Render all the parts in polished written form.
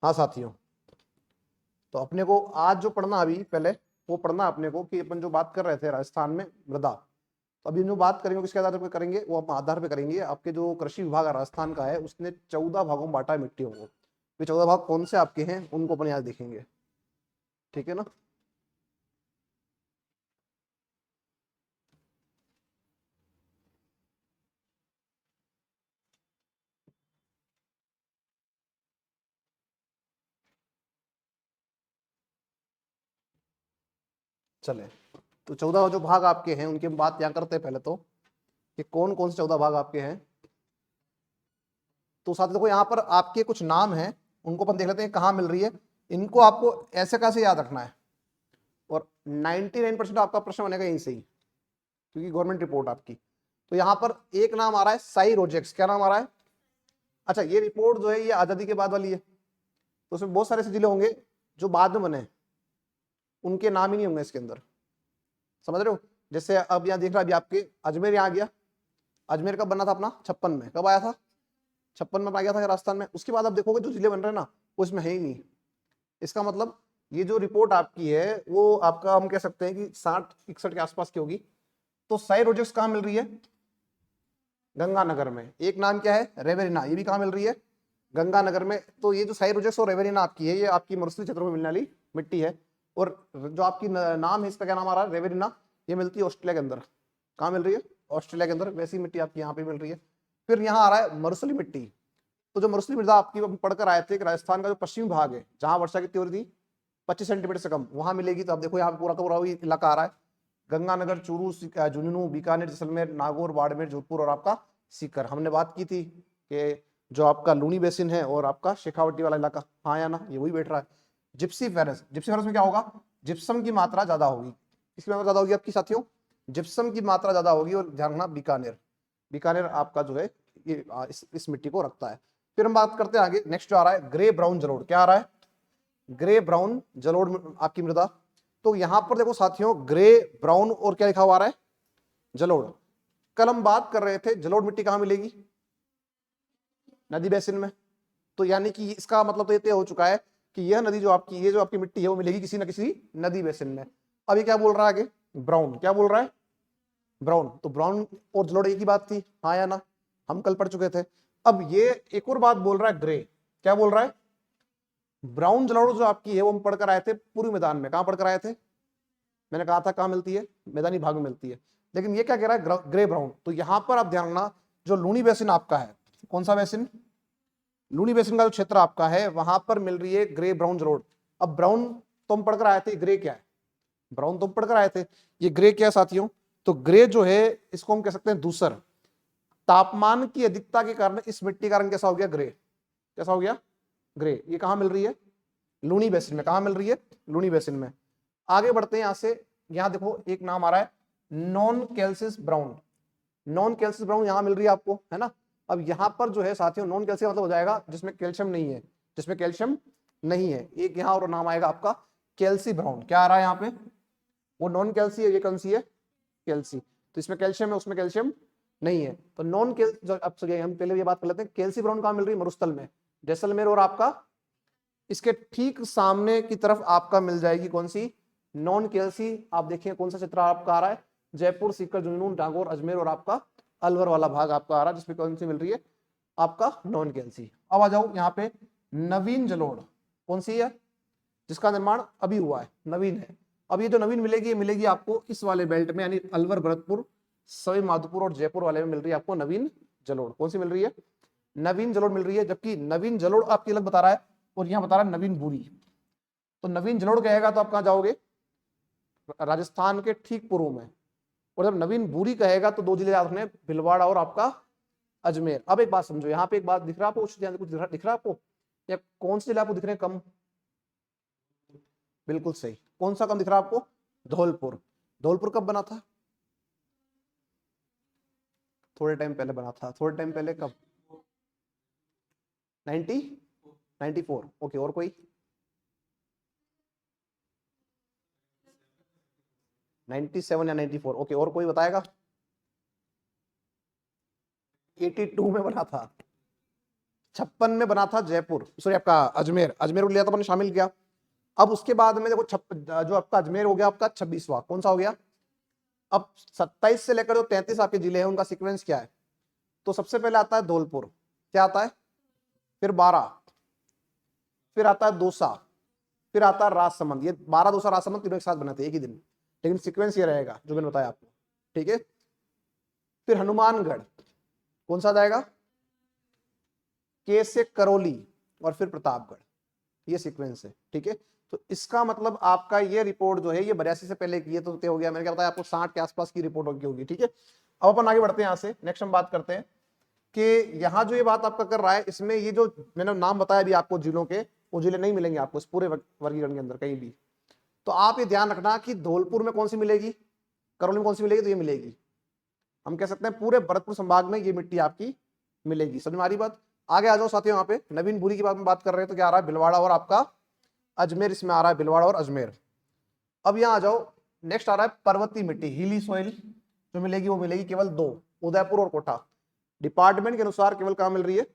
हाँ साथियों, तो अपने को आज जो पढ़ना अभी पहले वो पढ़ना अपने को कि अपन जो बात कर रहे थे राजस्थान में मृदा, तो अभी जो बात करेंगे किसके आधार पर करेंगे, वो हम आधार पे करेंगे आपके जो कृषि विभाग राजस्थान का है उसने 14 भागों में बांटा है मिट्टियों को। ये 14 भाग कौन से आपके हैं उनको अपन आज देखेंगे, ठीक है ना। चले, तो 14 जो भाग आपके हैं उनकी हम बात यहाँ करते हैं पहले तो कि कौन कौन से 14 भाग आपके हैं। तो साथ देखो यहाँ पर आपके कुछ नाम हैं, उनको अपन देख लेते हैं कहाँ मिल रही है। इनको आपको ऐसे कैसे याद रखना है और 99% आपका प्रश्न बनेगा यहीं से ही, क्योंकि गवर्नमेंट रिपोर्ट आपकी। तो यहाँ पर एक नाम आ रहा है साई रोजेक्स, क्या नाम आ रहा है। अच्छा, ये रिपोर्ट जो है ये आजादी के बाद वाली है, तो उसमें बहुत सारे ऐसे जिले होंगे जो बाद में बने, उनके नाम ही नहीं होंगे इसके अंदर, समझ रहे हो। जैसे अब यहाँ देख रहा है अभी आपके अजमेर यहाँ आ गया। अजमेर कब बना था अपना, 56 में, कब आया था, 56 में आ गया था राजस्थान में। उसके बाद आप देखोगे जो जिले बन रहे हैं ना वो इसमें है ही नहीं। इसका मतलब ये जो रिपोर्ट आपकी है वो आपका हम कह सकते हैं कि 60-61 के आसपास की होगी। तो साई रोजेक्स कहाँ मिल रही है, गंगानगर में। एक नाम क्या है, रेवेरिना, ये भी कहाँ मिल रही है, गंगानगर में। तो ये जो साई रोजेक्स और रेवेरिना आपकी है ये आपकी मरुस्थलीय क्षेत्रों में मिलने वाली मिट्टी है। और जो आपकी नाम है इसका क्या नाम आ रहा है, रेवेरिना, ये मिलती है ऑस्ट्रेलिया के अंदर। कहाँ मिल रही है, ऑस्ट्रेलिया के अंदर। वैसी मिट्टी आपकी यहाँ पे मिल रही है। फिर यहाँ आ रहा है मरुस्थली मिट्टी। तो जो मरुस्थली मृदा आपकी पढ़कर आए थे कि राजस्थान का जो पश्चिमी भाग है जहां वर्षा की तीव्रता 25 सेंटीमीटर से कम, वहां मिलेगी। तो आप देखो यहाँ पे पूरा का पूरा इलाका आ रहा है, गंगानगर, चूरू, झुंझुनू, बीकानेर, जैसलमेर, नागौर, बाड़मेर, जोधपुर और आपका सीकर। हमने बात की थी कि जो आपका लूनी बेसिन है और आपका शेखावटी वाला इलाका, हाँ या ना, ये वही बैठ रहा है। जिप्सी फेरस, जिप्सी फेरस में क्या होगा, जिप्सम की मात्रा ज्यादा होगी। किसकी मात्रा ज्यादा होगी आपकी साथियों, जिप्सम की मात्रा ज्यादा होगी। और ध्यान रखना बीकानेर, बीकानेर आपका जो है ये इस मिट्टी को रखता है। फिर हम बात करते हैं आगे, नेक्स्ट जो आ रहा है ग्रे ब्राउन जलोढ़, क्या आ रहा है, ग्रे ब्राउन जलोढ़ आपकी मृदा। तो यहां पर देखो साथियों ग्रे ब्राउन और क्या लिखा हुआ आ रहा है, जलोढ़। कल हम बात कर रहे थे जलोढ़ मिट्टी कहां मिलेगी, नदी बेसिन में। तो यानी कि इसका मतलब तो ये तय हो चुका है कि यह नदी जो आपकी, ये जो आपकी मिट्टी है वो मिलेगी किसी ना किसी नदी बेसिन में। अभी क्या बोल रहा है आगे, ब्राउन, क्या बोल रहा है, ब्राउन। तो ब्राउन और जलोढ़ एक ही बात थी, हाँ या ना, हम कल पढ़ चुके थे। अब ये एक और बात बोल रहा है ग्रे, क्या बोल रहा है, ब्राउन जलोढ़ जो आपकी है वो हम पढ़कर आए थे पूर्वी मैदान में। कहां पढ़कर आए थे, मैंने कहा था कहां मिलती है, मैदानी भाग में मिलती है। लेकिन ये क्या कह रहा है, ग्रे ब्राउन। तो यहां पर आप ध्यान रखना, जो लूनी बेसिन आपका है, कौन सा बेसिन, लूनी बेसिन का जो क्षेत्र आपका है वहां पर मिल रही है ग्रे ब्राउन जलोढ़। अब ब्राउन तो हम पढ़कर आए थे, ग्रे क्या है, ब्राउन तो हम पढ़कर आए थे, ये ग्रे क्या है साथियों। तो ग्रे जो है इसको हम कह सकते हैं दूसर। तापमान की अधिकता के कारण इस मिट्टी का रंग कैसा हो गया, ग्रे, कैसा हो गया, ग्रे। ये कहां मिल रही है, लूनी बेसिन में। कहां मिल रही है, लूनी बेसिन में। आगे बढ़ते हैं यहां से, यहां देखो एक नाम आ रहा है नॉन कैल्सियस ब्राउन, नॉन कैल्सियस ब्राउन यहां मिल रही है आपको, है ना। अब यहां पर जो है साथियों नॉन कैल्सियस मतलब हो जाएगा जिसमें कैल्शियम नहीं है, जिसमें कैल्शियम नहीं है। एक यहां और नाम आएगा आपका कैल्सी ब्राउन, क्या आ रहा है यहाँ पे, वो नॉन कैल्सी है, ये कौन सी है, कैल्सी। तो इसमें कैल्शियम है उसमें कैल्शियम नहीं है। तो नॉन कैल, अब हम पहले ये बात कर लेते हैं, कैल्सी ब्राउन कहां मिल रही है, मरुस्थल में, जैसलमेर। और आपका इसके ठीक सामने की तरफ आपका मिल जाएगी कौन सी, नॉन कैल्सी। आप देखिए कौन सा चित्र आपका आ रहा है, जयपुर, सीकर, झुंझुनू, नागौर, अजमेर और आपका अलवर वाला भाग आपका आ रहा है, जिसमें कौन सी मिल रही है आपका नॉन कैल्सी। अब आ जाओ यहाँ पे नवीन जलोढ़, कौन सी है, जिसका निर्माण अभी हुआ है, नवीन है। अब ये जो नवीन मिलेगी ये मिलेगी आपको इस वाले बेल्ट में, यानी अलवर, भरतपुर, सवाई माधोपुर और जयपुर वाले में मिल रही है आपको नवीन जलोढ़। कौन सी मिल रही है, नवीन जलोढ़ मिल रही है। जबकि नवीन जलोढ़ आपकी अलग बता रहा है और यहां बता रहा है नवीन बुरी। तो नवीन जलोढ़ कहेगा तो आप कहां जाओगे, राजस्थान के ठीक पूर्व में। और जब नवीन बुरी कहेगा तो दो जिले याद रखने, भिलवाड़ा और आपका अजमेर। अब एक बात समझो, यहाँ पे एक बात दिख रहा है आपको, कुछ दिख रहा है आपको, या कौन से जिले आपको दिख रहे हैं कम, बिल्कुल सही, कौन सा कम दिख रहा है आपको, धौलपुर। धौलपुर कब बना था, थोड़े टाइम पहले बना था, थोड़े टाइम पहले कब, 94। ओके, और कोई, 97 या 94, ओके, और कोई बताएगा, 82 में बना था। 56 में बना था जयपुर, सॉरी आपका अजमेर, अजमेर को लिया था, मैंने शामिल किया। अब उसके बाद में देखो जो आपका अजमेर हो गया आपका 26वां, कौन सा हो गया। अब 27 से लेकर जो 33 आपके जिले हैं उनका सीक्वेंस क्या है, तो सबसे पहले आता है धौलपुर, क्या आता है, फिर 12, फिर आता है दौसा, फिर आता है राजसमंद। ये 12, दौसा, राजसमंद तीनों एक साथ बने थे एक ही दिन, लेकिन सीक्वेंस ये रहेगा जो मैंने बताया आपको, ठीक है। फिर हनुमानगढ़, कौन सा जाएगा, के से करौली और फिर प्रतापगढ़, ये सीक्वेंस है, ठीक है। तो इसका मतलब आपका ये रिपोर्ट जो है ये 82 से पहले की है, तो हो गया, मैंने क्या बताया आपको 60 के आसपास की रिपोर्ट होगी, ठीक है। अब अपन आगे बढ़ते हैं यहाँ से, नेक्स्ट हम बात करते हैं कि यहाँ जो ये बात आपका कर रहा है, इसमें ये जो मैंने नाम बताया अभी आपको जिलों के, वो जिले नहीं मिलेंगे आपको इस पूरे वर्गीकरण के अंदर कहीं भी। तो आप ये ध्यान रखना कि धौलपुर में कौन सी मिलेगी, करौली में कौन सी मिलेगी, तो ये मिलेगी। हम कह सकते हैं पूरे भरतपुर संभाग में ये मिट्टी आपकी मिलेगी। समझ में आ रही बात। आगे आ जाओ साथियों, यहाँ पे नवीन बुरी की बात कर रहे हैं, तो क्या आ रहा है, भिलवाड़ा और आपका अजमेर इसमें आ रहा है, भिलवाड़ा और अजमेर। अब यहाँ आ जाओ, नेक्स्ट आ रहा है पर्वतीय मिट्टी, हिली सॉइल जो मिलेगी वो मिलेगी केवल 2, उदयपुर और कोटा। डिपार्टमेंट के अनुसार केवल कहाँ मिल रही है,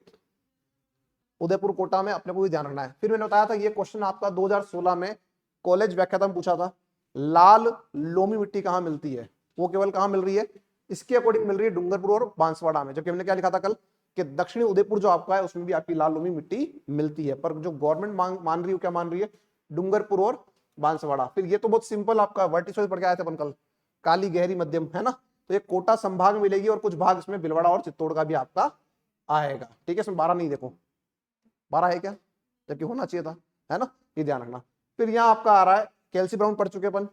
उदयपुर कोटा में, अपने को भी ध्यान रखना है। फिर मैंने बताया था ये क्वेश्चन आपका 2016 में कॉलेज व्याख्याता में पूछा था, लाल लोमी मिट्टी कहाँ मिलती है, वो केवल कहाँ मिल रही है, इसके अकॉर्डिंग मिल रही है डूंगरपुर और बांसवाड़ा में। जबकि हमने क्या लिखा था कल कि दक्षिणी उदयपुर जो आपका है उसमें भी आपकी लाल लोमी मिट्टी मिलती है, पर जो गवर्नमेंट मान रही है क्या मान रही है, डूंगरपुर और बांसवाड़ा। फिर ये तो बहुत सिंपल आपका वर्टिकल पढ़ के आए थे अपन कल, काली गहरी मध्यम, है ना। तो ये कोटा संभाग में मिलेगी और कुछ भाग इसमें भिलवाड़ा और चित्तौड़ का भी आपका आएगा, ठीक है। इसमें 12 नहीं, देखो 12 है क्या, जबकि होना चाहिए था, है ना, ये ध्यान रखना। फिर यहाँ आपका आ रहा है कैल्सी ब्राउन पढ़ चुके अपन।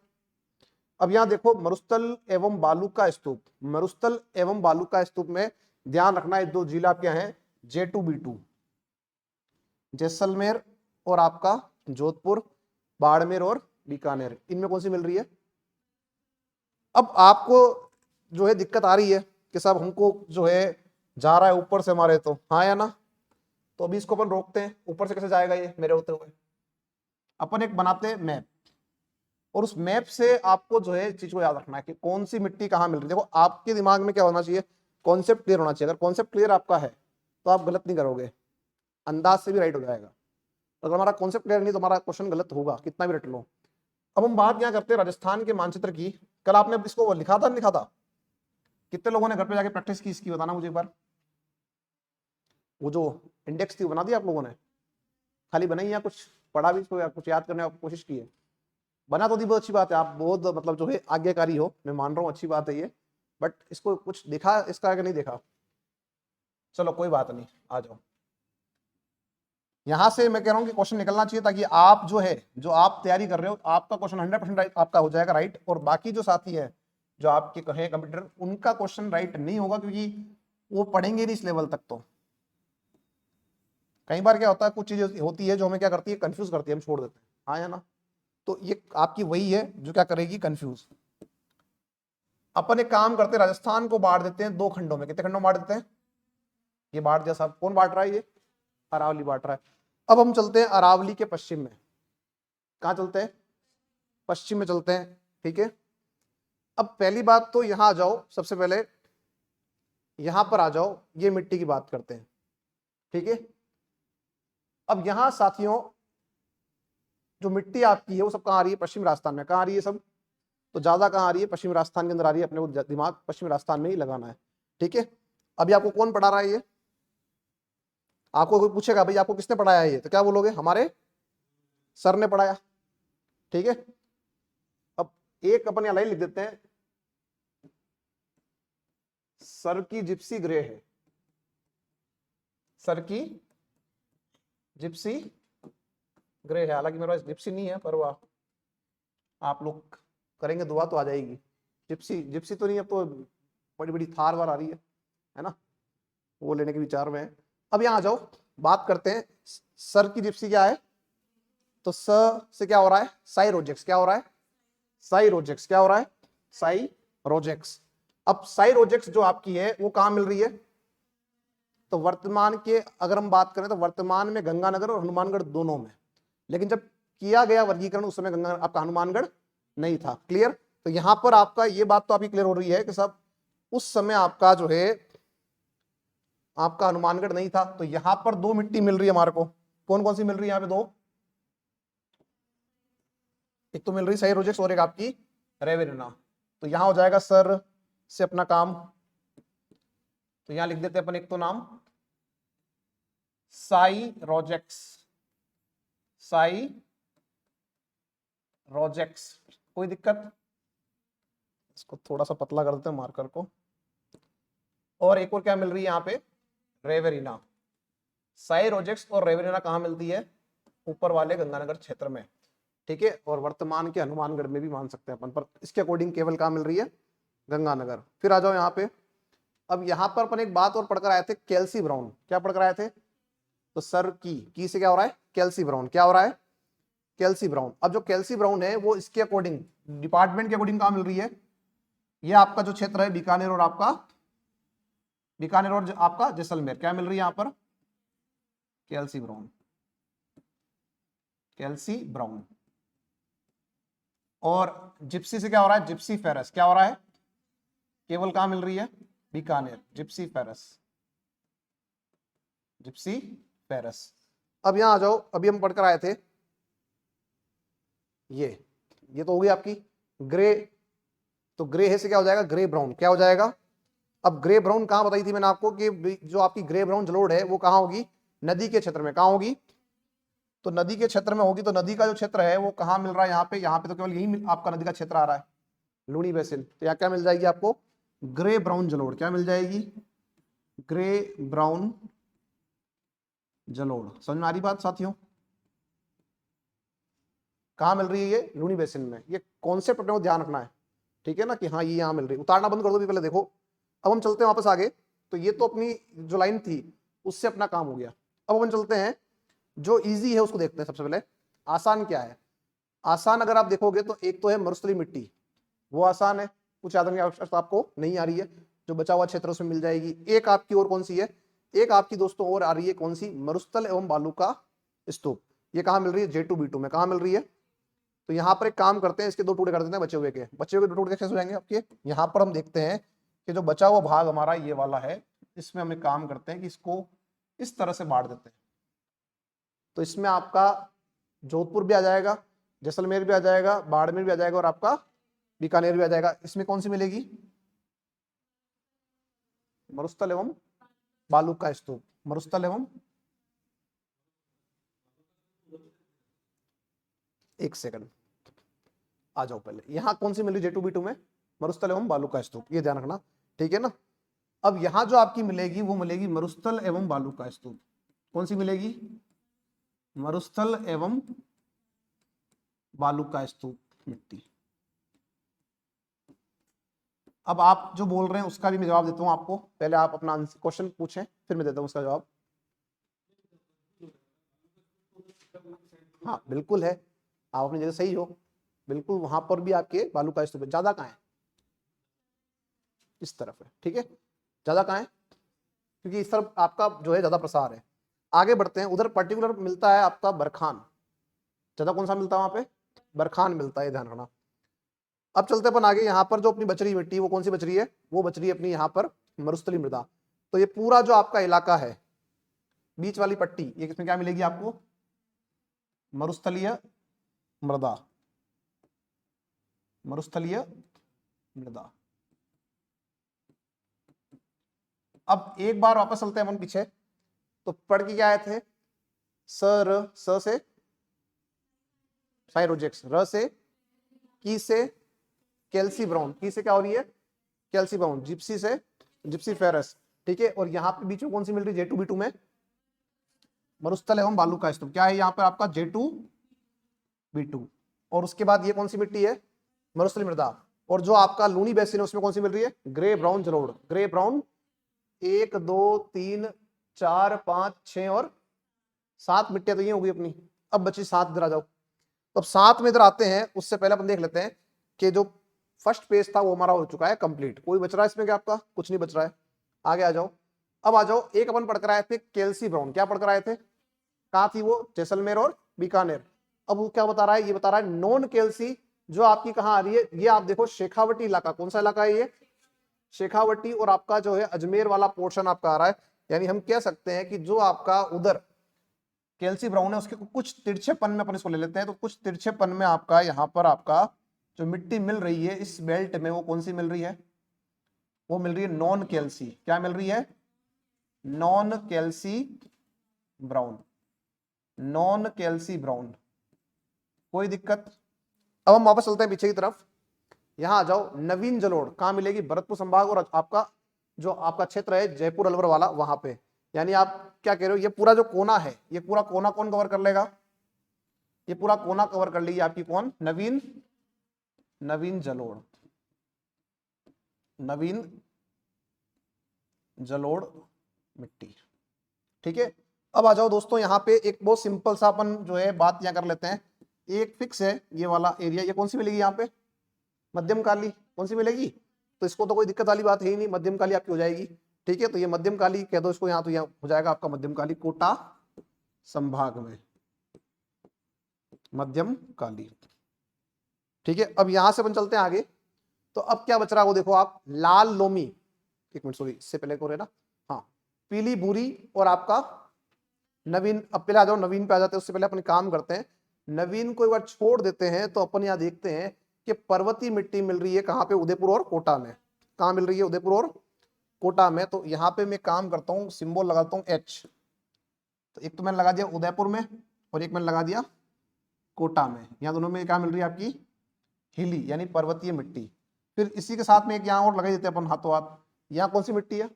अब यहाँ देखो मरुस्थल एवं बालू का स्तूप, मरुस्थल एवं बालू का स्तूप में ध्यान रखना है 2 जिला क्या है, J2 B2, जैसलमेर और आपका जोधपुर, बाड़मेर और बीकानेर, इनमें कौन सी मिल रही है। अब आपको जो है दिक्कत आ रही है कि साहब हमको जो है जा रहा है ऊपर से हमारे, तो हाँ या ना, तो अभी इसको अपन रोकते हैं, ऊपर से कैसे जाएगा ये मेरे होते हुए। अपन एक बनाते हैं मैप, और उस मैप से आपको जो है चीज को याद रखना है कि कौन सी मिट्टी कहाँ मिल रही है। देखो आपके दिमाग में क्या होना चाहिए, कॉन्सेप्ट क्लियर होना चाहिए। अगर कॉन्सेप्ट क्लियर आपका है तो आप गलत नहीं करोगे, अंदाज से भी राइट हो जाएगा। अगर हमारा कॉन्सेप्ट क्लियर नहीं तो हमारा क्वेश्चन गलत होगा, कितना भी रट लो। अब हम बात क्या करते हैं राजस्थान के मानचित्र की। कल आपने इसको लिखा था, नहीं लिखा था, कितने लोगों ने घर पे जाके प्रैक्टिस की इसकी, बताना मुझे एक बार। वो जो इंडेक्स थी बना दी आप लोगों ने, खाली बनाई या कुछ पढ़ा भी इसको, या कुछ याद करने की कोशिश की है। बना तो दी, बहुत अच्छी बात है, आप बहुत मतलब जो है आज्ञाकारी हो, मैं मान रहा हूँ, अच्छी बात है ये। बट इसको कुछ देखा इसका कि नहीं देखा, चलो कोई बात नहीं, आ जाओ। यहां से मैं कह रहा हूं कि क्वेश्चन निकलना चाहिए, ताकि आप जो है, जो आप तैयारी कर रहे हो, आपका क्वेश्चन 100% आपका हो जाएगा राइट, और बाकी जो साथी है जो आपके कहे कंप्यूटर, उनका क्वेश्चन राइट नहीं होगा, क्योंकि वो पढ़ेंगे नहीं इस लेवल तक। तो कई बार क्या होता है, कुछ चीजें होती है जो हमें क्या करती है, कंफ्यूज करती है, हम छोड़ देते हैं, हाँ या ना। तो ये आपकी वही है जो क्या करेगी, कंफ्यूज। अपन एक काम करते हैं, राजस्थान को बांट देते हैं 2 खंडों में। कितने खंडों में बांट देते हैं, ये बांट दिया साहब, कौन बांट रहा है, ये अरावली बांट रहा है। अब हम चलते हैं अरावली के पश्चिम में, कहां चलते हैं, पश्चिम में चलते हैं, ठीक है। अब पहली बात तो यहां आ जाओ, सबसे पहले यहां पर आ जाओ, ये मिट्टी की बात करते हैं, ठीक है। अब यहां साथियों जो मिट्टी आपकी है वो सब कहां आ रही है, पश्चिम राजस्थान में। कहां आ रही है सब, तो ज्यादा कहां आ रही है, पश्चिम राजस्थान के अंदर आ रही है। अपने को दिमाग पश्चिम राजस्थान में ही लगाना है, ठीक है। अभी आपको कौन पढ़ा रहा है ये, आपको कोई पूछेगा भाई आपको किसने पढ़ाया है ये, तो क्या बोलोगे, हमारे सर ने पढ़ाया, ठीक है। अब एक अपन यहां लाइन लिख देते हैं, सर की जिप्सी ग्रे है, सर की जिप्सी ग्रे है। हालांकि मेरे पास जिप्सी नहीं है, पर वह आप लोग करेंगे दुआ तो आ जाएगी। जिप्सी जिप्सी तो नहीं, अब तो बड़ी बड़ी थार वार आ रही है ना, वो लेने के विचार में है। अब यहां आ जाओ, बात करते हैं सर की जिप्सी क्या है, तो स से क्या हो रहा है, साई रोजेक्स। क्या हो रहा है, साई रोजेक्स। क्या हो रहा है, साई रोजेक्स। अब साई रोजेक्स जो आपकी है वो कहां मिल रही है, तो वर्तमान के अगर हम बात करें तो वर्तमान में गंगानगर और हनुमानगढ़ दोनों में। लेकिन जब किया गया वर्गीकरण उस समय गंगा आपका हनुमानगढ़ नहीं था। क्लियर। तो यहां पर आपका ये बात तो आपकी क्लियर हो रही है कि सब उस समय आपका जो है आपका हनुमानगढ़ नहीं था, तो यहां पर दो मिट्टी मिल रही है हमारे को। कौन कौन सी मिल रही है यहाँ पे? दो, एक तो मिल रही सही रोजेक्स और एक आपकी रेवेरिना। तो यहां हो जाएगा सर से अपना काम, तो यहां लिख देते हैं अपन एक तो नाम साई रोजेक्स, साई रोजेक्स। कोई दिक्कत? इसको थोड़ा सा पतला कर देते हैं मार्कर को। और एक और क्या मिल रही है यहाँ पे? रेवेरिना। साई रोजेक्स और रेवेरिना कहाँ मिलती है? ऊपर वाले गंगानगर क्षेत्र में, ठीक है। और वर्तमान के हनुमानगढ़ में भी मान सकते हैं अपन, पर इसके अकॉर्डिंग केवल कहाँ मिल रही है? गंगानगर। फिर आ जाओ यहाँ पे। अब यहाँ पर अपन एक बात और पढ़कर आए थे, कैल्सी ब्राउन। क्या पढ़कर आए थे? तो सर की से क्या हो रहा है? कैल्सी ब्राउन। क्या हो रहा है? कैल्सी ब्राउन। अब जो कैल्सी ब्राउन है वो इसके अकॉर्डिंग, डिपार्टमेंट के अकॉर्डिंग कहाँ मिल रही है? ये आपका जो क्षेत्र है बीकानेर और आपका जैसलमेर, क्या मिल रही है यहाँ पर? कैल्सी ब्राउन, कैल्सी ब्राउन। और जिप्सी से क्या हो रहा है? Gypsy ferrous. क्या हो रहा है? केवल कहां मिल रही है? Bikaner, Gypsy ferrous, Gypsy ferrous. अब यहां आ जाओ, अभी हम पढ़कर आए थे ये तो हो गई आपकी ग्रे। तो ग्रे है से क्या हो जाएगा? Grey brown. क्या हो जाएगा? अब ग्रे ब्राउन कहां बताई थी मैंने आपको कि जो आपकी ग्रे ब्राउन जलोढ़ है वो कहां होगी? नदी के क्षेत्र में। कहां होगी? तो नदी के क्षेत्र में होगी। तो नदी का जो क्षेत्र है वो कहां मिल रहा है? यहाँ पे तो केवल यही आपका नदी का क्षेत्र आ रहा है, लूनी बेसिन। तो यहाँ क्या मिल जाएगी आपको? ग्रे ब्राउन जलोढ़। क्या मिल जाएगी? ग्रे ब्राउन जलोढ़। समझ में आ रही बात साथियों? कहां मिल रही है? ये लूनी बेसिन में। ये कॉन्सेप्ट अपने को ध्यान रखना है, ठीक है ना, कि हाँ ये यहाँ मिल रही है। उतारना बंद कर दो भी पहले, देखो। अब हम चलते हैं वापस आगे। तो ये तो अपनी जो लाइन थी उससे अपना काम हो गया। अब अपन चलते हैं जो इजी है उसको देखते हैं। सबसे पहले आसान क्या है? आसान अगर आप देखोगे तो एक तो है मरुस्थली मिट्टी, वो आसान है, कुछ याद रखने की आवश्यकता आपको नहीं आ रही है, जो बचा हुआ क्षेत्र उसमें मिल जाएगी। एक आपकी और कौन सी है? एक आपकी दोस्तों और आ रही है, कौन सी? मरुस्थल एवं बालू का स्तूप। ये कहां मिल रही है? J2 B2 में। कहां मिल रही है? तो यहां पर एक काम करते हैं, इसके दो टुकड़े कर देते हैं बचे हुए के। बचे हुए दो टुकड़े कैसे हो जाएंगे आपके? यहां पर हम देखते हैं कि जो बचा हुआ भाग हमारा ये वाला है, इसमें हम एक काम करते हैं कि इसको इस तरह से बांट देते हैं। तो इसमें आपका जोधपुर भी आ जाएगा, जैसलमेर भी आ जाएगा, बाड़मेर भी आ जाएगा और आपका बीकानेर भी आ जाएगा। इसमें कौन सी मिलेगी? मरुस्थल एवं बालू का स्तूप। मरुस्थल एवं, एक सेकंड आ जाओ पहले, यहां कौन सी मिल रही J2 B2 में? मरुस्थल एवं बालू का स्तूप, ये ध्यान रखना, ठीक है ना। अब यहां जो आपकी मिलेगी वो मिलेगी मरुस्थल एवं बालू का स्तूप। कौन सी मिलेगी? मरुस्थल एवं बालू का स्तूप मिट्टी। अब आप जो बोल रहे हैं उसका भी मैं जवाब देता हूं आपको। पहले आप अपना क्वेश्चन पूछें, फिर मैं देता हूं उसका जवाब। हाँ बिल्कुल है, आप अपनी जगह सही हो, बिल्कुल। वहां पर भी आपके बालू का स्तूप है। ज्यादा कहाँ है? इस तरफ है, ठीक है। ज्यादा कहाँ है? क्योंकि इस तरफ आपका जो है ज्यादा प्रसार है। आगे बढ़ते हैं, उधर पर्टिकुलर मिलता है आपका बरखान। ज्यादा कौन सा मिलता है वहां पे? बरखान मिलता है, ध्यान रखना। अब चलते अपन आगे। यहाँ पर जो अपनी बच रही मिट्टी वो कौन सी बच रही है? वो बच रही है अपनी यहाँ पर मरुस्थली मृदा। तो ये पूरा जो आपका इलाका है, बीच वाली पट्टी, ये किसमें क्या मिलेगी आपको? मरुस्थलीय मृदा, मरुस्थलीय मृदा। अब एक बार वापस चलते हैं अपन पीछे। तो पढ़ के क्या आए थे? स से साइरोजेक्स, र से की से कैल्सी ब्राउन, की से क्या हो रही है? कैल्सी ब्राउन, जिप्सी से जिप्सी फेरस, ठीक है। और यहाँ पे बीच में कौन सी मिल रही है? J2 B2 में मरुस्थल एवं बालू का स्तूप। क्या है यहाँ पर आपका? J2 B2। और उसके बाद ये कौन सी मिट्टी है? मरुस्थली मृदा। और जो आपका लूनी बेसिन है उसमें कौन सी मिल रही है? ग्रे ब्राउन जलोढ़। ग्रे ब्राउन 1 2 3 4 5 6 और 7 मिट्टियां तो ये होगी अपनी। अब बची 7, इधर आ जाओ। तो अब 7 में इधर आते हैं, उससे पहले अपन देख लेते हैं कि जो फर्स्ट पेज था वो हमारा हो चुका है कंप्लीट। कोई बच रहा है इसमें क्या आपका? कुछ नहीं बच रहा है। आगे आ जाओ। अब आ जाओ, एक अपन पढ़कर आए थे कैल्सी ब्राउन। क्या पढ़कर आए थे? कहाँ थी वो? जैसलमेर और बीकानेर। अब वो क्या बता रहा है? ये बता रहा है नॉन कैल्सी जो आपकी कहाँ आ रही है? ये आप देखो शेखावटी इलाका। कौन सा इलाका है ये? शेखावटी। और आपका जो है अजमेर वाला पोर्शन आपका आ रहा है, यानी हम कह सकते हैं कि जो आपका उधर केल्सी ब्राउन है उसके कुछ तिरछेपन में अपन इसको ले लेते हैं, तो कुछ तिरछेपन में आपका यहाँ पर आपका जो मिट्टी मिल रही है इस बेल्ट में, वो कौन सी मिल रही है? वो मिल रही है नॉन कैल्सी। क्या मिल रही है? Non कैल्सी brown. नॉन कैल्सी ब्राउन, कोई दिक्कत? अब हम वापस चलते हैं पीछे की तरफ। यहां आ जाओ, नवीन जलोढ़ कहां मिलेगी? भरतपुर संभाग और आपका जो आपका क्षेत्र है जयपुर अलवर वाला, वहां पे। यानी आप क्या कह रहे हो, ये पूरा जो कोना है, ये पूरा कोना कौन कवर कर लेगा? ये पूरा कोना कवर कर लेगी आपकी कौन? नवीन, नवीन जलोढ़। नवीन जलोढ़ मिट्टी, ठीक है। अब आ जाओ दोस्तों, यहाँ पे एक बहुत सिंपल सा अपन जो है बात यहाँ कर लेते हैं। एक फिक्स है ये वाला एरिया, ये कौन सी मिलेगी यहाँ पे? मध्यम काली। कौन सी मिलेगी? तो इसको तो कोई दिक्कत वाली बात है ही नहीं, मध्यम काली आपकी हो जाएगी, ठीक है। तो ये मध्यम काली कह दो इसको, यहाँ तो यहाँ हो जाएगा आपका मध्यम काली, कोटा संभाग में मध्यम काली, ठीक है। अब यहां से अपन चलते हैं आगे। तो अब क्या बच रहा है वो देखो आप, लाल लोमी, एक मिनट सॉरी, इससे पहले को रहे ना, हाँ, पीली भूरी और आपका नवीन। अब पहले आ जाओ नवीन पे आ जाते हैं, उससे पहले अपन काम करते हैं, नवीन को एक बार छोड़ देते हैं। तो अपन यहाँ देखते हैं कि पर्वतीय मिट्टी मिल रही है कहाँ पे? उदयपुर और कोटा में। कहाँ मिल रही है? उदयपुर और कोटा में। तो यहाँ पे मैं काम करता हूँ, सिंबल लगाता हूँ एच। तो एक तो मैंने लगा दिया उदयपुर में और एक मैंने लगा दिया कोटा में। यहाँ दोनों में क्या मिल रही है आपकी? हिली यानी पर्वतीय मिट्टी। फिर इसी के साथ में एक यहाँ और लगा देते हैं अपन हाथों हाथ। यहाँ कौन सी मिट्टी है?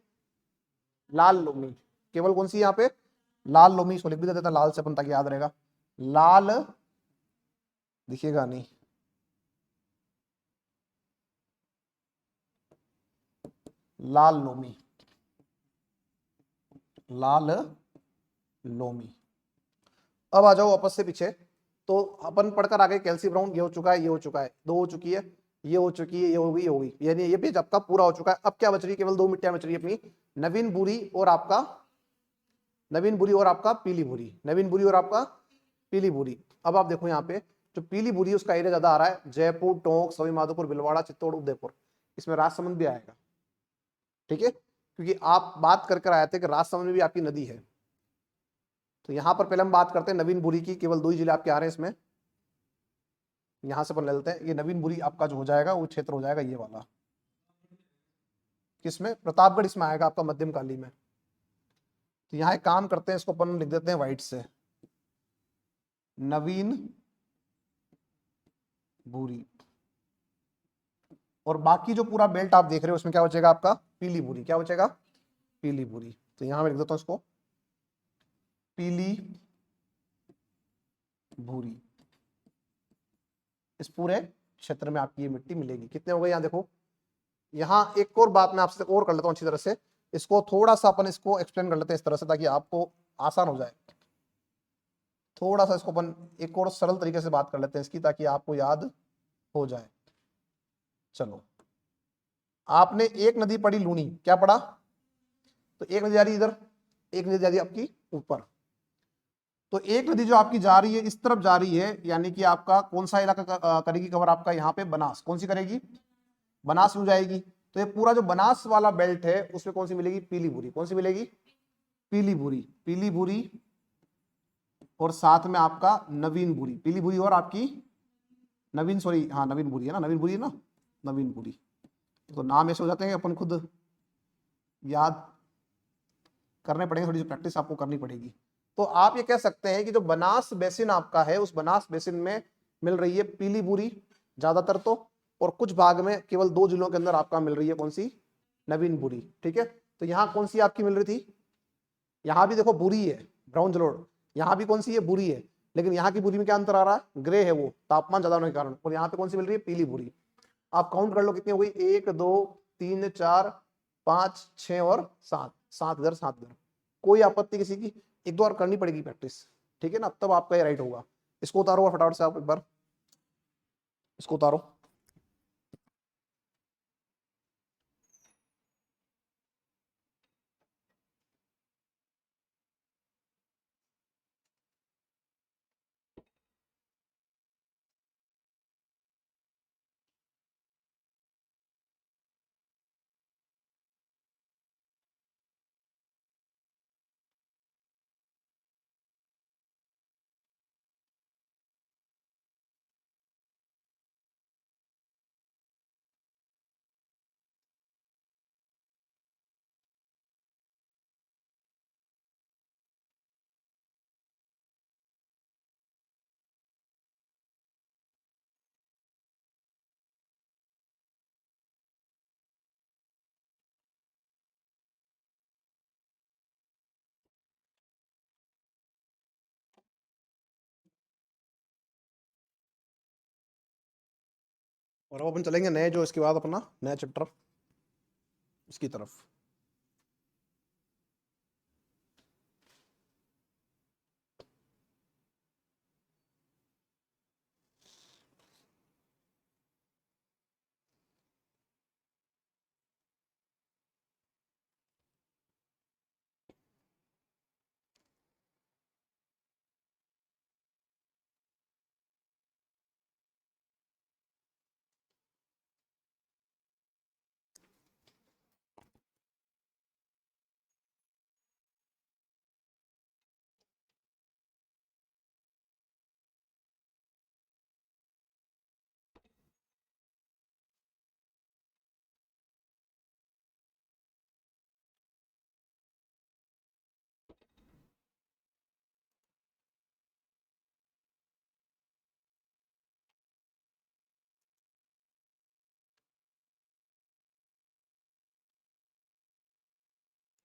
लाल लोमी। केवल कौन सी यहाँ पे? लाल लोमी। इसको लिख भी देता लाल से अपन, ताकि याद रहेगा। लाल दिखेगा नहीं, लाल लोमी, लाल लोमी। अब आ जाओ वापस से पीछे। तो अपन पढ़कर आ गए कैल्सी ब्राउन, ये हो चुका है, ये हो चुका है, दो हो चुकी है, ये हो चुकी है, ये हो गई, ये हो गई, यानी ये पेज आपका पूरा हो चुका है। अब क्या बच रही है? केवल दो मिट्टियां बच रही है अपनी, नवीन बुरी और आपका, नवीन बुरी और आपका पीली बुरी, नवीन बुरी और आपका पीली बुरी। अब आप देखो यहाँ पे जो पीली बुरी है उसका एरिया ज्यादा आ रहा है, जयपुर, टोंक, सवाई माधोपुर, भीलवाड़ा, चित्तौड़, उदयपुर। इसमें राजसमंद भी आएगा, ठीक है, क्योंकि आप बात कर आए थे कि राजसमंद में भी आपकी नदी है। तो यहां पर पहले हम बात करते हैं नवीन बुरी की, केवल दो ही जिले आपके आ रहे हैं इसमें। यहां से अपन ले लेते हैं, ये नवीन बुरी आपका जो हो जाएगा वो क्षेत्र हो जाएगा ये वाला, किसमें? प्रतापगढ़ इसमें आएगा आपका मध्यम काली में। तो यहाँ एक काम करते हैं, इसको अपन लिख देते हैं व्हाइट से, नवीन बुरी। और बाकी जो पूरा बेल्ट आप देख रहे हो उसमें क्या बचेगा आपका? पीली बुरी। क्या बचेगा? पीली बुरी। तो यहां मैं लिख देता हूं इसको, पीली भूरी। इस पूरे क्षेत्र में आपकी ये मिट्टी मिलेगी। कितने हो गए यहाँ देखो। यहाँ एक और बात मैं आपसे और कर लेता हूँ अच्छी तरह से, इसको थोड़ा सा अपन इसको एक्सप्लेन कर लेते हैं इस तरह से, ताकि आपको आसान हो जाए। थोड़ा सा इसको अपन एक और सरल तरीके से बात कर लेते हैं इसकी, ताकि आपको याद हो जाए। चलो, आपने एक नदी पढ़ी लूनी, क्या पढ़ा? तो एक नदी जा रही इधर, एक नदी जा रही आपकी ऊपर। तो एक नदी जो आपकी जा रही है इस तरफ जा रही है, यानी कि आपका कौन सा इलाका करेगी कवर? आपका यहाँ पे बनास। कौन सी करेगी? बनास हो जाएगी। तो ये पूरा जो बनास वाला बेल्ट है उसमें कौन सी मिलेगी? पीली भूरी। कौन सी मिलेगी? पीली भूरी। पीली भूरी और साथ में आपका नवीन भूरी। पीली भूरी और आपकी नवीन, सॉरी हाँ नवीन भूरी है ना, नवीन भूरी है ना, नवीन भूरी। तो नाम ऐसे हो जाते हैं, अपन खुद याद करने पड़ेंगे, थोड़ी सी प्रैक्टिस आपको करनी पड़ेगी। तो आप ये कह सकते हैं कि जो बनास बेसिन आपका है उस बनास बेसिन में मिल रही है पीली बुरी ज्यादातर तो, और कुछ भाग में केवल दो जिलों के अंदर आपका मिल रही है कौन सी? नवीन बुरी, ठीक है। तो यहाँ कौन सी आपकी मिल रही थी? यहाँ भी देखो बुरी है, ब्राउन जलोढ़। यहाँ भी कौन सी है? बुरी है। लेकिन यहाँ की बुरी में क्या अंतर आ रहा है? ग्रे है, वो तापमान ज्यादा होने के कारण। और यहाँ पे कौन सी मिल रही है? पीली बुरी। आप काउंट कर लो कितनी हो गई, 1 2 3 4 5 6 और 7, 7 इधर 7 इधर। कोई आपत्ति किसी की? एक दो बार करनी पड़ेगी प्रैक्टिस, ठीक है ना, तब आपका ये राइट होगा। इसको उतारो और फटाफट से आप एक बार इसको उतारो। और अब अपन चलेंगे नए जो इसके बाद अपना नया चैप्टर उसकी तरफ।